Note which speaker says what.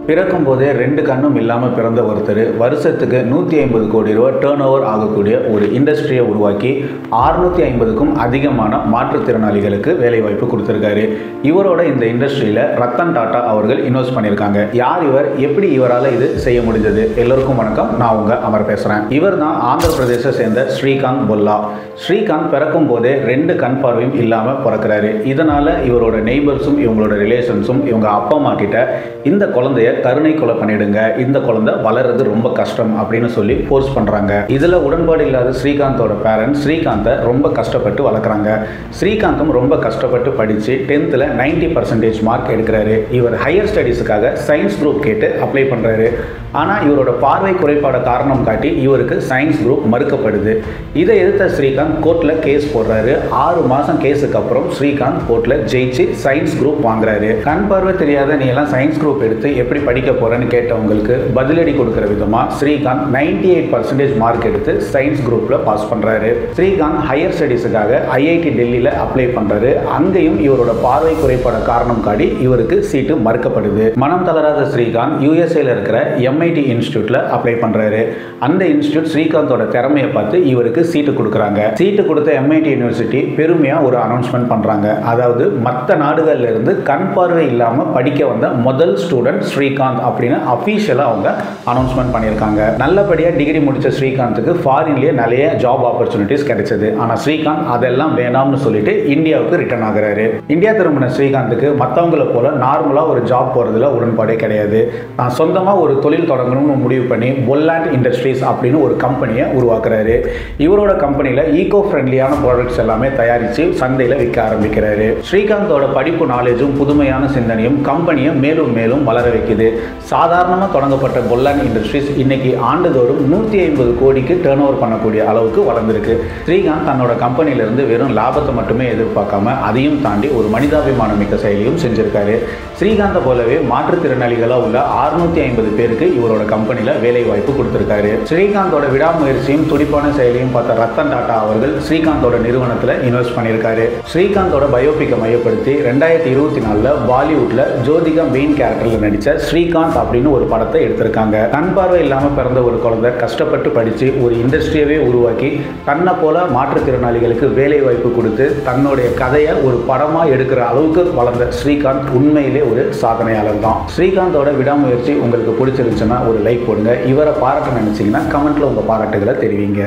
Speaker 1: பிறக்கும் போதே 2 கண்ணும் இல்லாமல் பிறந்த ஒருத்தர் வருஷத்துக்கு 150 கோடி ரூபா டேர்ன் ஓவர் ஆகக்கூடிய ஒரு இண்டஸ்ட்ரியை உருவாக்கி 650க்கும் அதிகமான மாற்றுத்திறனாளிகளுக்கு வேலைவாய்ப்பு கொடுத்துருக்காரு. இவரோட இந்த இண்டஸ்ட்ரியில் ரத்தன் டாடா அவர்கள் இன்வெஸ்ட் பண்ணியிருக்காங்க. யார் இவர், எப்படி இவரால் இது செய்ய முடிஞ்சது? எல்லோருக்கும் வணக்கம், நான் உங்கள் அமர் பேசுகிறேன். இவர் தான் ஆந்திர பிரதேச சேர்ந்த ஸ்ரீகாந்த் பொல்லா. ஸ்ரீகாந்த் பிறக்கும் போதே 2 கண் பார்வையும் இல்லாமல் பிறக்கிறாரு. இதனால் இவரோட நெய்பர்ஸும் இவங்களோட ரிலேஷன்ஸும் இவங்க அப்பா அம்மா கிட்ட இந்த குழந்தைய கருணை கொலை பண்ணிடுங்க, இந்த குழந்தை வளர்றது ரொம்ப கஷ்டம் அப்படின்னு சொல்லி ஃபோர்ஸ் பண்ணுறாங்க. இதில் உடன்பாடு இல்லாத ஸ்ரீகாந்தோட பேரண்ட்ஸ் ஸ்ரீகாந்தை ரொம்ப கஷ்டப்பட்டு வளர்க்குறாங்க. ஸ்ரீகாந்தும் ரொம்ப கஷ்டப்பட்டு படித்து 10th 90% மார்க் எடுக்கிறாரு. இவர் ஹையர் ஸ்டடீஸுக்காக சயின்ஸ் குரூப் கேட்டு அப்ளை பண்ணுறாரு. ஆனால் இவரோட பார்வை குறைபாட காரணம் காட்டி இவருக்கு சயின்ஸ் குரூப் மறுக்கப்படுது. இதை எதிர்த்த ஸ்ரீகாந்த் கோர்ட்டில் கேஸ் போடுறாரு. 6 மாதம் கேஸுக்கு அப்புறம் ஸ்ரீகாந்த் கோர்ட்டில் ஜெயிச்சு சயின்ஸ் குரூப் வாங்குறாரு. கண் பார்வை தெரியாத நீ எல்லாம் சயின்ஸ் குரூப் எடுத்து எப்படி படிக்க போறேன்னு கேட்டவங்களுக்கு பதிலடி கொடுக்கிற விதமா ஸ்ரீகாந்த் 98% மார்க் எடுத்து சயின்ஸ் குரூப்ல பாஸ் பண்றாரு. ஸ்ரீகாந்த் ஹையர் ஸ்டடீஸுக்காக ஐஐடி டெல்லியில அப்ளை பண்றாரு. அங்கேயும் இவரோட பார்வை குறைபாட காரணம் காட்டி இவருக்கு சீட்டு மறுக்கப்படுது. மனம் தளராத ஸ்ரீகாந்த் யூஎஸ்ஏல இருக்கிற MIT இன்ஸ்டியூட்ல அப்ளை பண்றாரு. அந்த இன்ஸ்டியூட் ஸ்ரீகாந்தோட திறமையை பார்த்து இவருக்கு சீட்டு கொடுக்குறாங்க. சீட்டு கொடுத்த MIT யூனிவர்சிட்டி பெருமையா ஒரு அனௌன்ஸ்மெண்ட் பண்றாங்க. அதாவது மற்ற நாடுகள்ல இருந்து கண் பார்வை இல்லாம படிக்க வந்த முதல் ஸ்டூடெண்ட் ஸ்ரீகாந்த் அப்படின்னு அஃபீஷியலாக அவங்க அனௌன்ஸ்மெண்ட் பண்ணியிருக்காங்க. நல்லபடியாக டிகிரி முடித்த ஸ்ரீகாந்துக்கு ஃபாரின்லேயே நிறைய ஜாப் ஆப்பர்ச்சுனிட்டிஸ் கிடைச்சது. ஆனால் ஸ்ரீகாந்த் அதெல்லாம் வேணாம்னு சொல்லிட்டு இந்தியாவுக்கு ரிட்டர்ன் ஆகிறாரு. இந்தியா திரும்பின ஸ்ரீகாந்துக்கு மற்றவங்களை போல நார்மலாக ஒரு ஜாப் போகிறதுல உடன்பாடே கிடையாது. நான் சொந்தமாக ஒரு தொழில் தொடங்கணும்னு முடிவு பண்ணி பொல்லாண்ட் இண்டஸ்ட்ரீஸ் அப்படின்னு ஒரு கம்பெனியை உருவாக்குறாரு. இவரோட கம்பெனியில் ஈகோ ஃப்ரெண்ட்லியான ப்ராடக்ட்ஸ் எல்லாமே தயாரித்து சந்தையில் விற்க ஆரம்பிக்கிறாரு. ஸ்ரீகாந்தோட படிப்பு நாலேஜும் புதுமையான சிந்தனையும் கம்பெனியை மேலும் மேலும் வளர வைக்குது. சாதாரணமாக தொடங்கப்பட்ட பொல்லாண்ட் இண்டஸ்ட்ரீஸ் இன்னைக்கு ஆண்டுதோறும் 150 கோடிக்கு டேர்ன் ஓவர் பண்ணக்கூடிய அளவுக்கு வளர்ந்துருக்கு. ஸ்ரீகாந்த் தன்னோட கம்பெனியிலிருந்து வெறும் லாபத்தை மட்டுமே எதிர்பார்க்காம அதையும் தாண்டி ஒரு மனிதாபிமானம் மிக்க செயலியும் செஞ்சிருக்காரு. ஸ்ரீகாந்தை போலவே மாற்றுத்திறனாளிகளாக உள்ள 650 பேருக்கு இவரோட கம்பெனியில் வேலை வாய்ப்பு கொடுத்திருக்காரு. ஸ்ரீகாந்தோட விடாமுயற்சியும் துடிப்பான செயலியும் பார்த்த ரத்தன் டாடா அவர்கள் ஸ்ரீகாந்தோட நிறுவனத்தில் இன்வெஸ்ட் பண்ணியிருக்காரு. ஸ்ரீகாந்தோட பயோபிக்கை மையப்படுத்தி 2024 பாலிவுட்ல ஜோதிகா மெயின் கேரக்டர்ல நடிச்ச ஸ்ரீகாந்த் அப்படின்னு ஒரு படத்தை எடுத்திருக்காங்க. கண் பார்வை இல்லாமல் பிறந்த ஒரு குழந்தை கஷ்டப்பட்டு படித்து ஒரு இண்டஸ்ட்ரியவே உருவாக்கி தன்னை போல மாற்றுத்திறனாளிகளுக்கு வேலை வாய்ப்பு கொடுத்து தன்னுடைய கதையை ஒரு படமாக எடுக்கிற அளவுக்கு வளர்ந்த ஸ்ரீகாந்த் உண்மையிலே ஒரு சாதனையாளர் தான். ஸ்ரீகாந்தோட விடாமுயற்சி உங்களுக்கு பிடிச்சிருந்துச்சுன்னா ஒரு லைக் போடுங்க. இவரை பாராட்ட நினைச்சீங்கன்னா கமெண்ட்ல உங்க பாராட்டுகளை தெரிவிங்க.